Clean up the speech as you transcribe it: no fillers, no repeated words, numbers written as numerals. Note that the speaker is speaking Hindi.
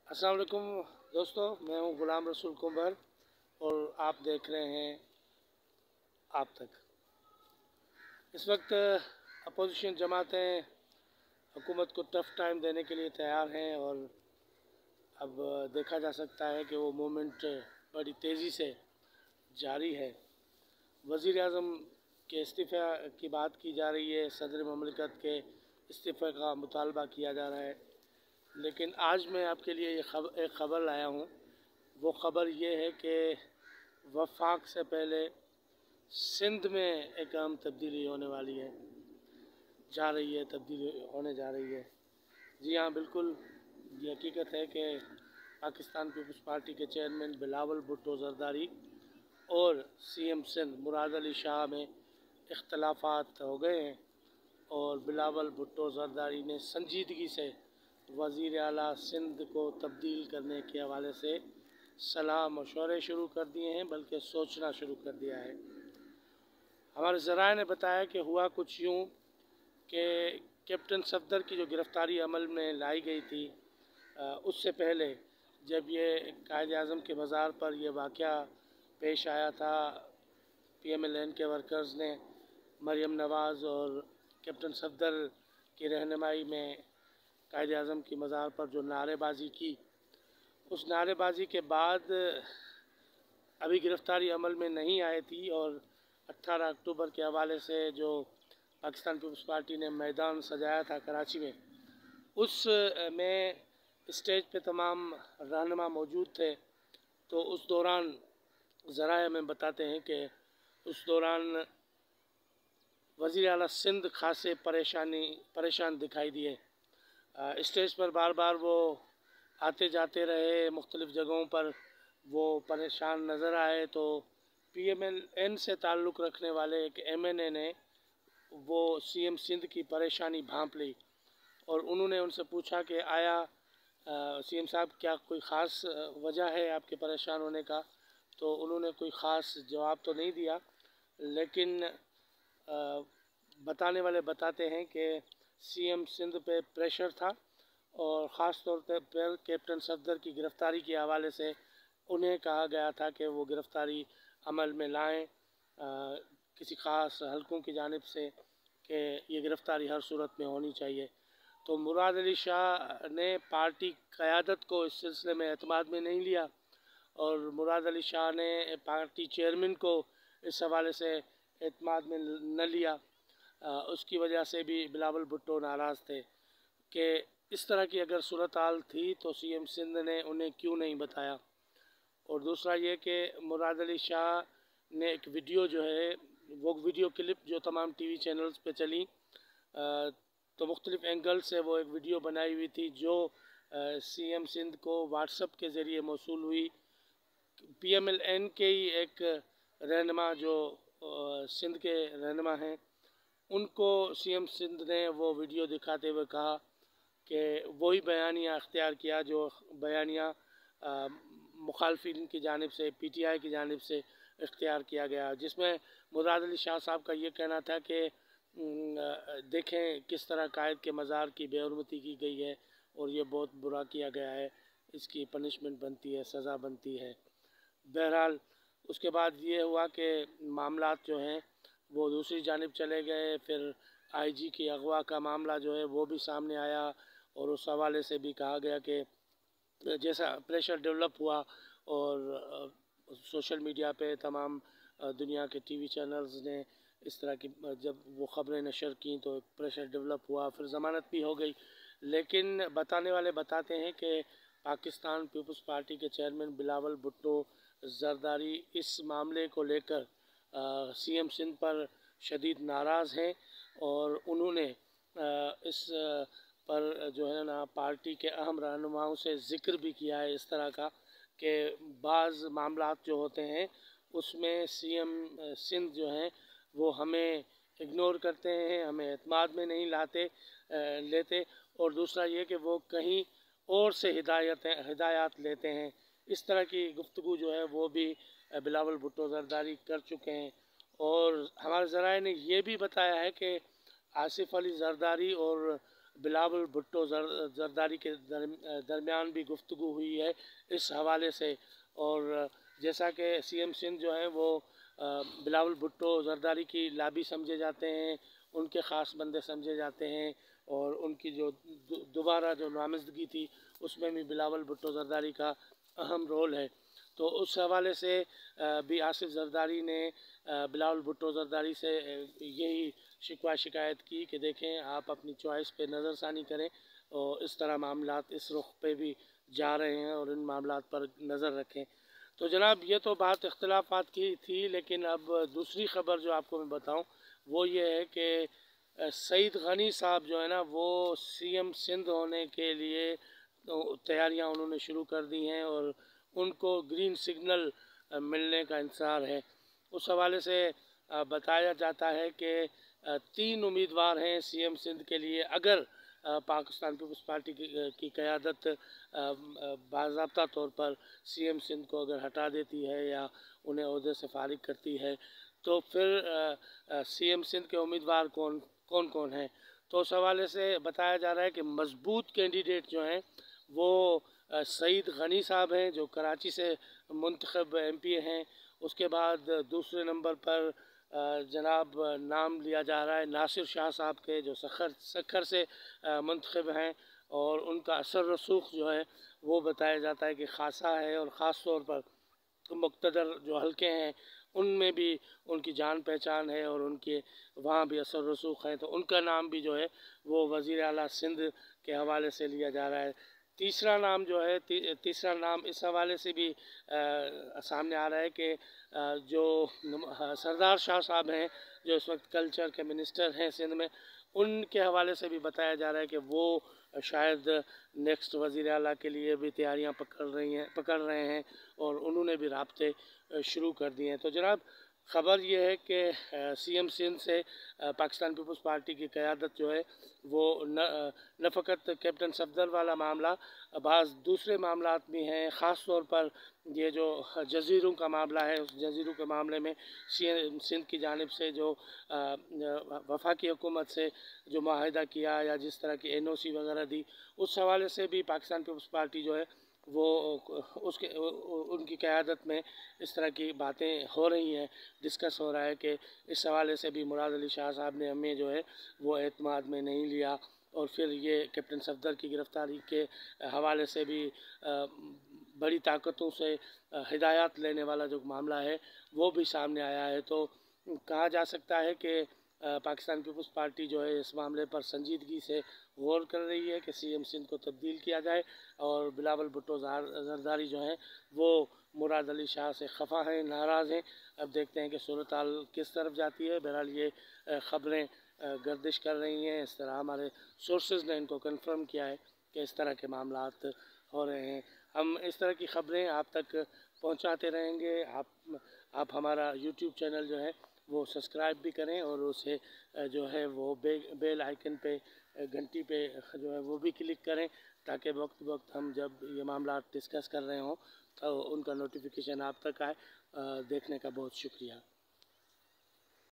अस्सलाम वालेकुम दोस्तों, मैं हूं ग़ुलाम रसूल कुंवर और आप देख रहे हैं आप तक। इस वक्त अपोजिशन जमातें हुकूमत को टफ़ टाइम देने के लिए तैयार हैं और अब देखा जा सकता है कि वो मूवमेंट बड़ी तेज़ी से जारी है। वज़ीर आज़म के इस्तीफ़ा की बात की जा रही है, सदर ममलिकत के इस्तीफ़े का मुतालबा किया जा रहा है। लेकिन आज मैं आपके लिए एक ख़बर लाया हूँ। वो ख़बर ये है कि वफ़ाक़ से पहले सिंध में एक अहम तब्दीली होने वाली है, तब्दीली होने जा रही है। जी हाँ, बिल्कुल ये हकीकत है कि पाकिस्तान पीपल्स पार्टी के चेयरमैन बिलावल भुट्टो ज़रदारी और CM सिंध मुराद अली शाह में इख्तलाफात हो गए हैं और बिलावल भुट्टो ज़रदारी ने संजीदगी से वज़ीर आला सिंध को तब्दील करने के हवाले से सलाह मशवरे शुरू कर दिए हैं, बल्कि सोचना शुरू कर दिया है। हमारे ज़राए ने बताया कि हुआ कुछ यूँ कि कैप्टन सफदर की जो गिरफ़्तारी अमल में लाई गई थी, उससे पहले जब ये कायद आज़म के मज़ार पर यह वाक़या पेश आया था, PMLN के वर्कर्स ने मरियम नवाज़ और कैप्टन सफदर की रहनुमाई में कायद आज़म की मज़ार पर जो नारेबाज़ी की, उस नारेबाज़ी के बाद अभी गिरफ़्तारी अमल में नहीं आई थी और 18 अक्टूबर के हवाले से जो पाकिस्तान पीपल्स पार्टी ने मैदान सजाया था कराची में, उस में स्टेज पे तमाम रहनुमा मौजूद थे। तो उस दौरान ज़राए में बताते हैं कि उस दौरान वज़ीर आला सिंध खासे परेशान दिखाई दिए। स्टेज पर बार बार वो आते जाते रहे, मुख्तलिफ़ जगहों पर वो परेशान नज़र आए। तो PMLN से ताल्लुक़ रखने वाले एक MNA ने वो CM सिंध की परेशानी भांप ली और उन्होंने उनसे पूछा कि आया CM साहब, क्या कोई ख़ास वजह है आपके परेशान होने का? तो उन्होंने कोई ख़ास जवाब तो नहीं दिया, लेकिन बताने वाले बताते हैं कि CM सिंध पे प्रेशर था और ख़ास तौर पर कैप्टन सफदर की गिरफ़्तारी के हवाले से उन्हें कहा गया था कि वो गिरफ़्तारी अमल में लाएं किसी ख़ास हलकों की जानिब से कि ये गिरफ़्तारी हर सूरत में होनी चाहिए। तो मुराद अली शाह ने पार्टी क़यादत को इस सिलसिले में एतमाद में नहीं लिया और मुराद अली शाह ने पार्टी चेयरमैन को इस हवाले से एतमाद में न लिया। उसकी वजह से भी बिलावल भुट्टो नाराज़ थे कि इस तरह की अगर सूरत हाल थी तो CM सिंध ने उन्हें क्यों नहीं बताया। और दूसरा ये कि मुराद अली शाह ने एक वीडियो जो है, वो वीडियो क्लिप जो तमाम TV चैनल्स पे चली, तो मुख्तलिफ़ एंगल से वो एक वीडियो बनाई हुई थी जो CM सिंध को व्हाट्सएप के ज़रिए मौसूल हुई। PMLN के ही एक रहनुमा जो सिंध के रहनुमा हैं, उनको CM सिंध ने वो वीडियो दिखाते हुए कहा कि वही बयानिया अख्तियार किया जो बयानिया मुखालफिन की जानिब से, PTI की जानिब से इख्तियार किया गया, जिसमें मुराद अली शाह साहब का ये कहना था कि देखें किस तरह कायद के मज़ार की बेहुरमती की गई है और ये बहुत बुरा किया गया है, इसकी पनिशमेंट बनती है, सज़ा बनती है। बहरहाल उसके बाद ये हुआ कि मामलात जो हैं वो दूसरी जानिब चले गए। फिर IG की अगवा का मामला जो है वो भी सामने आया और उस हवाले से भी कहा गया कि जैसा प्रेशर डेवलप हुआ और सोशल मीडिया पे तमाम दुनिया के TV चैनल्स ने इस तरह की जब वो ख़बरें नशर की तो एक प्रेशर डेवलप हुआ, फिर ज़मानत भी हो गई। लेकिन बताने वाले बताते हैं कि पाकिस्तान पीपल्स पार्टी के चेयरमैन बिलावल भुट्टो ज़रदारी इस मामले को लेकर CM सिंध पर शदीद नाराज़ हैं और उन्होंने इस पर जो है ना पार्टी के अहम रहनुमाओं से ज़िक्र भी किया है इस तरह का कि बाज़ मामलात जो होते हैं उसमें CM सिंध जो हैं वो हमें इग्नोर करते हैं, हमें एतमाद में नहीं लेते। और दूसरा ये कि वो कहीं और से हिदायत लेते हैं। इस तरह की गुफ्तगू जो है वो भी बिलावल भुट्टो ज़रदारी कर चुके हैं। और हमारे ज़राए ने ये भी बताया है कि आसिफ अली ज़रदारी और बिलावल भुट्टो जरदारी के दरमियान भी गुफ्तगू हुई है इस हवाले से। और जैसा कि CM सिंध जो हैं वो बिलावल भुट्टो जरदारी की लाबी समझे जाते हैं, उनके ख़ास बंदे समझे जाते हैं, और उनकी जो दोबारा जो नामजदगी थी उसमें भी बिलावल भुट्टो जरदारी का अहम रोल है। तो उस हवाले से भी आसिफ जरदारी ने बिलावल भुट्टो जरदारी से यही शिकवा शिकायत की कि देखें आप अपनी चॉइस पे नज़रसानी करें और इस तरह मामलात इस रुख पे भी जा रहे हैं और इन मामलात पर नज़र रखें। तो जनाब ये तो बात इख्तलाफात की थी, लेकिन अब दूसरी ख़बर जो आपको मैं बताऊं वो ये है कि सईद गनी साहब जो है ना वो CM सिंध होने के लिए तैयारियां उन्होंने शुरू कर दी हैं और उनको ग्रीन सिग्नल मिलने का इंतज़ार है। उस हवाले से बताया जाता है कि 3 उम्मीदवार हैं CM सिंध के लिए। अगर पाकिस्तान पीपल्स पार्टी की क़यादत बाज़ाब्ता तौर पर CM सिंध को अगर हटा देती है या उन्हें ओहदे से फारिग करती है तो फिर CM सिंध के उम्मीदवार कौन कौन हैं। तो उस हवाले से बताया जा रहा है कि मजबूत कैंडिडेट जो हैं वो सईद गनी साहब हैं जो कराची से मुंतखब MP हैं। उसके बाद दूसरे नंबर पर जनाब नाम लिया जा रहा है नासिर शाह साहब के जो सखर से मुंतखब हैं, और उनका असर रसूख जो है वो बताया जाता है कि खासा है, और ख़ास तौर पर मुक़्तदर जो हलके हैं उनमें भी उनकी जान पहचान है और उनके वहाँ भी असर रसूख है। तो उनका नाम भी जो है वो वज़ीर आला सिंध के हवाले से लिया जा रहा है। तीसरा नाम जो है तीसरा नाम इस हवाले से भी सामने आ रहा है कि जो सरदार शाह साहब हैं जो इस वक्त कल्चर के मिनिस्टर हैं सिंध में, उनके हवाले से भी बताया जा रहा है कि वो शायद नेक्स्ट वज़ीर आला के लिए भी तैयारियां पकड़ रहे हैं और उन्होंने भी राब्ते शुरू कर दिए हैं। तो जनाब ख़बर यह है कि CM सिंध से पाकिस्तान पीपल्स पार्टी की क़यादत जो है वो न फ़कत कैप्टन सफदर वाला मामला, बाज़ दूसरे मामलात भी हैं। ख़ास तौर पर ये जो जज़ीरों का मामला है, उस जज़ीरों के मामले में CM सिंध की जानिब से जो वफाकी हुकूमत से जो माहिदा किया या जिस तरह की NOC वगैरह दी, उस हवाले से भी पाकिस्तान पीपल्स पार्टी जो है वो उनकी क़यादत में इस तरह की बातें हो रही हैं, डिस्कस हो रहा है कि इस हवाले से भी मुराद अली शाह साहब ने हमें जो है वो एतमाद में नहीं लिया, और फिर ये कैप्टन सफदर की गिरफ़्तारी के हवाले से भी बड़ी ताकतों से हिदायत लेने वाला जो मामला है वो भी सामने आया है। तो कहा जा सकता है कि पाकिस्तान पीपल्स पार्टी जो है इस मामले पर संजीदगी से गौर कर रही है कि CM सिंध को तब्दील किया जाए, और बिलावल भुट्टो जरदारी जो हैं वो मुराद अली शाह से खफा हैं, नाराज़ हैं। अब देखते हैं कि सूरत हाल किस तरफ जाती है। बहरहाल ये ख़बरें गर्दिश कर रही हैं, इस तरह हमारे सोर्सेज ने इनको कंफर्म किया है कि इस तरह के मामलात हो रहे हैं। हम इस तरह की ख़बरें आप तक पहुंचाते रहेंगे। आप हमारा YouTube चैनल जो है वो सब्सक्राइब भी करें और उसे जो है वो बेल आइकन पे घंटी पे जो है वो भी क्लिक करें, ताकि वक्त हम जब ये मामला डिस्कस कर रहे हों तो उनका नोटिफिकेशन आप तक आए। देखने का बहुत शुक्रिया।